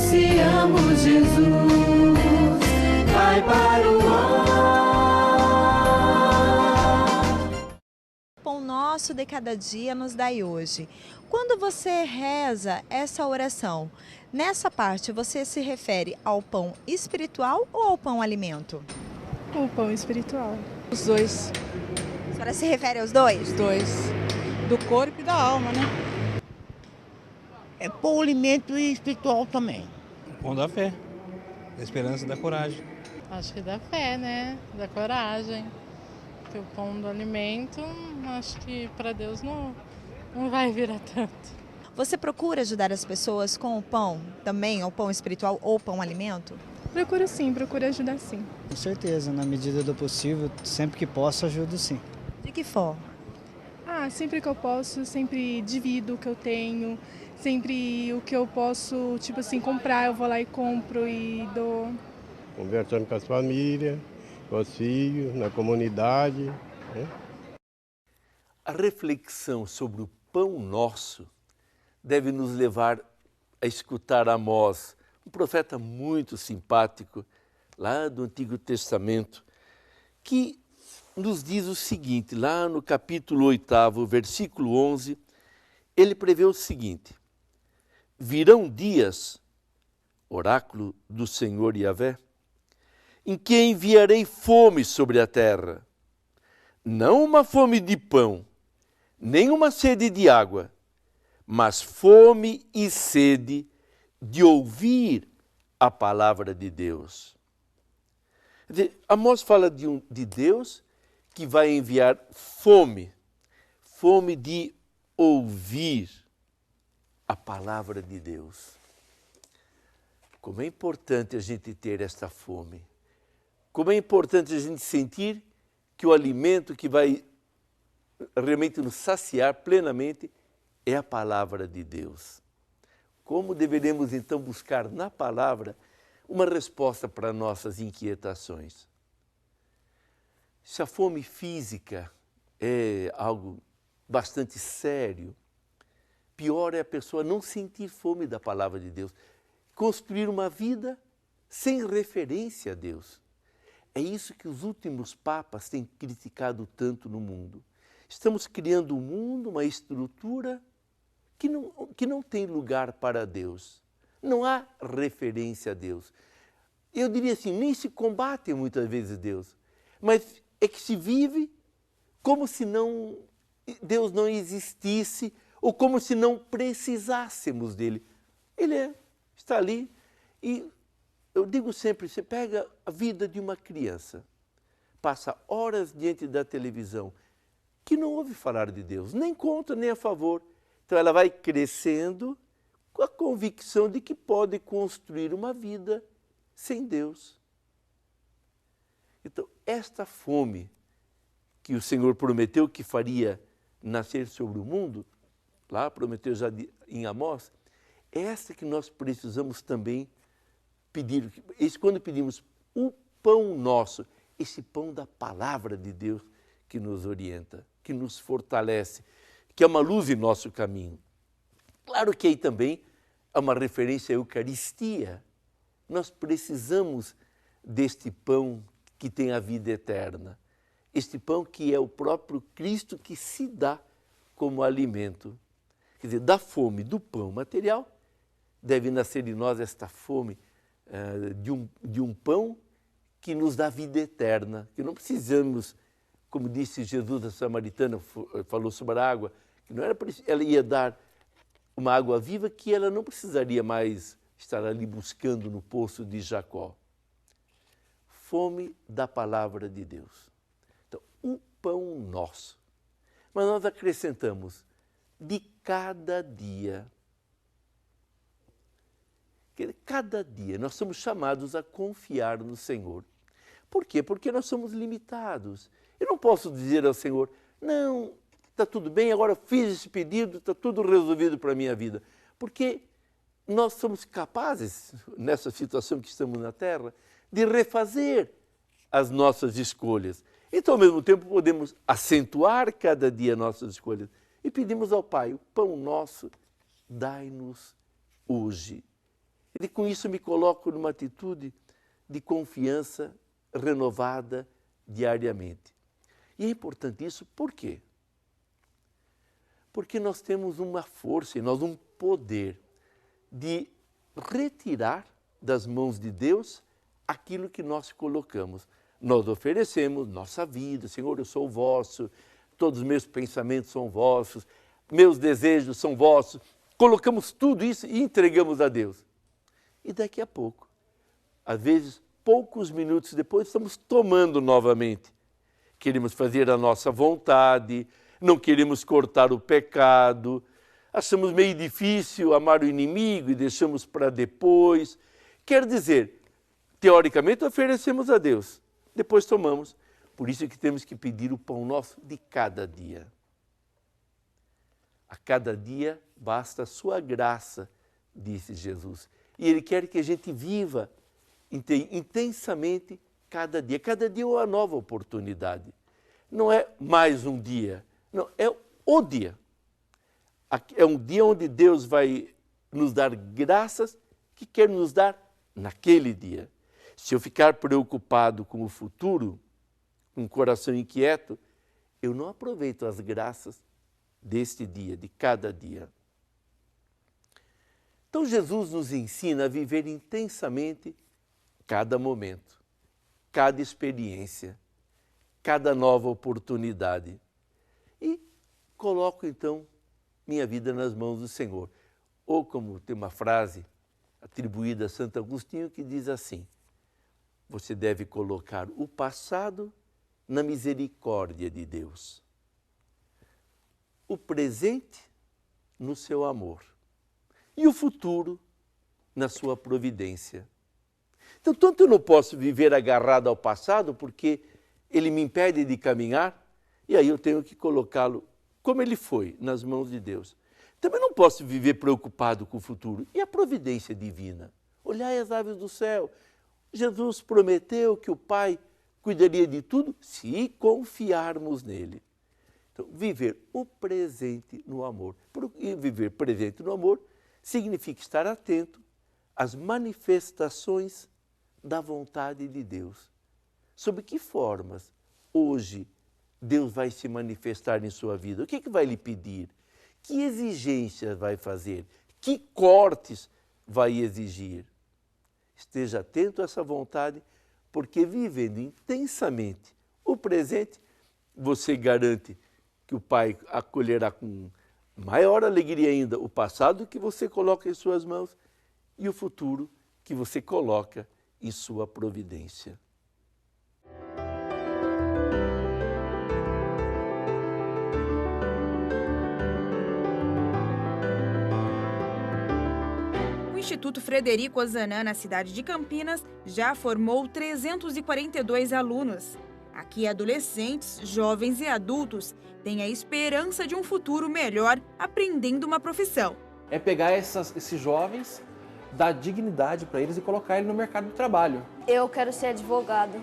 anunciamos Jesus, vai para o ar. Pão nosso de cada dia nos dai hoje. Quando você reza essa oração, nessa parte você se refere ao pão espiritual ou ao pão alimento? O pão espiritual. Os dois. A senhora se refere aos dois? Os dois. Do corpo e da alma, né? É pão, alimento e espiritual também. O pão da fé, da esperança e da coragem. Acho que da fé, né? Da coragem. Porque o pão do alimento, acho que para Deus não vai virar tanto. Você procura ajudar as pessoas com o pão também, o pão espiritual ou pão alimento? Procuro sim, procuro ajudar sim. Com certeza, na medida do possível, sempre que posso, ajudo sim. De que forma? Sempre que eu posso, sempre divido o que eu tenho, sempre o que eu posso, tipo assim, comprar, eu vou lá e compro e dou. Conversando com as famílias, com os filhos, na comunidade. Né? A reflexão sobre o pão nosso deve nos levar a escutar Amós, um profeta muito simpático, lá do Antigo Testamento, que nos diz o seguinte, lá no capítulo 8, versículo 11, ele prevê o seguinte: virão dias, oráculo do Senhor Yahvé, em que enviarei fome sobre a terra, não uma fome de pão, nem uma sede de água, mas fome e sede de ouvir a palavra de Deus. Quer dizer, Amós fala de Deus que vai enviar fome de ouvir a palavra de Deus. Como é importante a gente ter esta fome. Como é importante a gente sentir que o alimento que vai realmente nos saciar plenamente é a palavra de Deus. Como deveremos então buscar na palavra uma resposta para nossas inquietações? Se a fome física é algo bastante sério, pior é a pessoa não sentir fome da palavra de Deus, construir uma vida sem referência a Deus. É isso que os últimos papas têm criticado tanto no mundo. Estamos criando um mundo, uma estrutura que não tem lugar para Deus. Não há referência a Deus. Eu diria assim, nem se combate muitas vezes Deus, mas é que se vive como se Deus não existisse ou como se não precisássemos dele. Ele está ali e eu digo sempre, você pega a vida de uma criança, passa horas diante da televisão, que não ouve falar de Deus, nem contra, nem a favor. Então ela vai crescendo com a convicção de que pode construir uma vida sem Deus. Então, esta fome que o Senhor prometeu que faria nascer sobre o mundo, lá prometeu já em Amós, é essa que nós precisamos também pedir. Quando pedimos o pão nosso, esse pão da palavra de Deus que nos orienta, que nos fortalece, que é uma luz em nosso caminho. Claro que aí também há uma referência à Eucaristia. Nós precisamos deste pão que tem a vida eterna. Este pão que é o próprio Cristo que se dá como alimento. Quer dizer, da fome do pão material, deve nascer em nós esta fome de um pão que nos dá vida eterna, que não precisamos, como disse Jesus, a samaritana falou sobre a água, que não era ela ia dar uma água viva que ela não precisaria mais estar ali buscando no poço de Jacó. Fome da palavra de Deus. Então, o pão nosso. Mas nós acrescentamos de cada dia. Cada dia nós somos chamados a confiar no Senhor. Por quê? Porque nós somos limitados. Eu não posso dizer ao Senhor, não, está tudo bem, agora fiz esse pedido, está tudo resolvido para a minha vida. Porque nós somos capazes, nessa situação que estamos na Terra, de refazer as nossas escolhas. Então, ao mesmo tempo, podemos acentuar cada dia nossas escolhas e pedimos ao Pai, o pão nosso, dai-nos hoje. E com isso me coloco numa atitude de confiança renovada diariamente. E é importante isso, por quê? Porque nós temos uma força e nós um poder de retirar das mãos de Deus aquilo que nós colocamos. Nós oferecemos nossa vida, Senhor, eu sou vosso, todos os meus pensamentos são vossos, meus desejos são vossos. Colocamos tudo isso e entregamos a Deus. E daqui a pouco, às vezes, poucos minutos depois, estamos tomando novamente. Queremos fazer a nossa vontade, não queremos cortar o pecado, achamos meio difícil amar o inimigo e deixamos para depois. Quer dizer, teoricamente oferecemos a Deus, depois tomamos. Por isso é que temos que pedir o pão nosso de cada dia. A cada dia basta a sua graça, disse Jesus. E Ele quer que a gente viva intensamente cada dia. Cada dia é uma nova oportunidade. Não é mais um dia, não, é o dia. É um dia onde Deus vai nos dar graças que quer nos dar naquele dia. Se eu ficar preocupado com o futuro, com o coração inquieto, eu não aproveito as graças deste dia, de cada dia. Então Jesus nos ensina a viver intensamente cada momento, cada experiência, cada nova oportunidade. E coloco então minha vida nas mãos do Senhor. Ou como tem uma frase atribuída a Santo Agostinho que diz assim: você deve colocar o passado na misericórdia de Deus, o presente no seu amor e o futuro na sua providência. Então, tanto eu não posso viver agarrado ao passado porque ele me impede de caminhar, e aí eu tenho que colocá-lo como ele foi, nas mãos de Deus. Também não posso viver preocupado com o futuro. E a providência divina? Olhai as aves do céu. Jesus prometeu que o Pai cuidaria de tudo se confiarmos nele. Então, viver o presente no amor. E viver presente no amor significa estar atento às manifestações da vontade de Deus. Sob que formas hoje Deus vai se manifestar em sua vida? O que vai lhe pedir? Que exigências vai fazer? Que cortes vai exigir? Esteja atento a essa vontade, porque vivendo intensamente o presente, você garante que o Pai acolherá com maior alegria ainda o passado que você coloca em suas mãos e o futuro que você coloca em sua providência. O Instituto Frederico Ozanam, na cidade de Campinas, já formou 342 alunos. Aqui, adolescentes, jovens e adultos têm a esperança de um futuro melhor aprendendo uma profissão. É pegar esses jovens, dar dignidade para eles e colocar eles no mercado de trabalho. Eu quero ser advogado.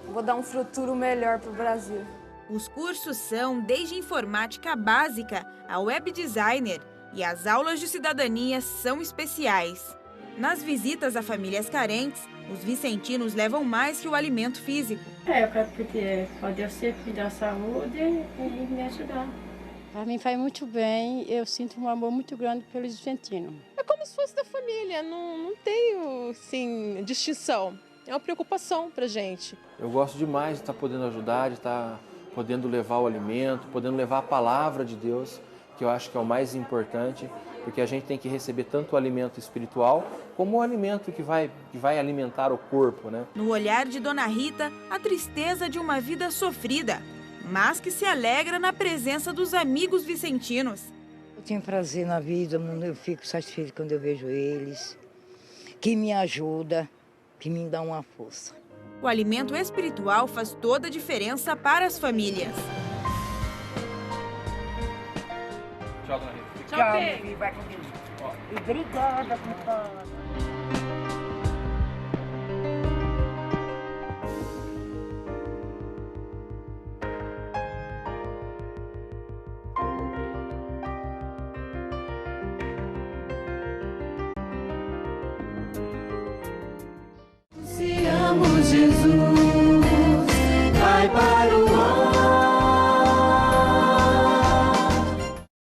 Vou dar um futuro melhor para o Brasil. Os cursos são desde informática básica a web designer, e as aulas de cidadania são especiais. Nas visitas a famílias carentes, os vicentinos levam mais que o alimento físico. Eu quero porque pode ser filho da saúde e me ajudar. Para mim faz muito bem, eu sinto um amor muito grande pelos vicentinos. É como se fosse da família, não tenho, assim, distinção. É uma preocupação pra gente. Eu gosto demais de estar podendo ajudar, de estar podendo levar o alimento, podendo levar a palavra de Deus, que eu acho que é o mais importante, porque a gente tem que receber tanto o alimento espiritual como o alimento que vai alimentar o corpo, né? No olhar de Dona Rita, a tristeza de uma vida sofrida, mas que se alegra na presença dos amigos vicentinos. Eu tenho prazer na vida, eu fico satisfeita quando eu vejo eles, que me ajuda, que me dá uma força. O alimento espiritual faz toda a diferença para as famílias. Tchau, Dona Rita. Tchau, filho. Vai com Deus. Obrigada, papai. amo Jesus.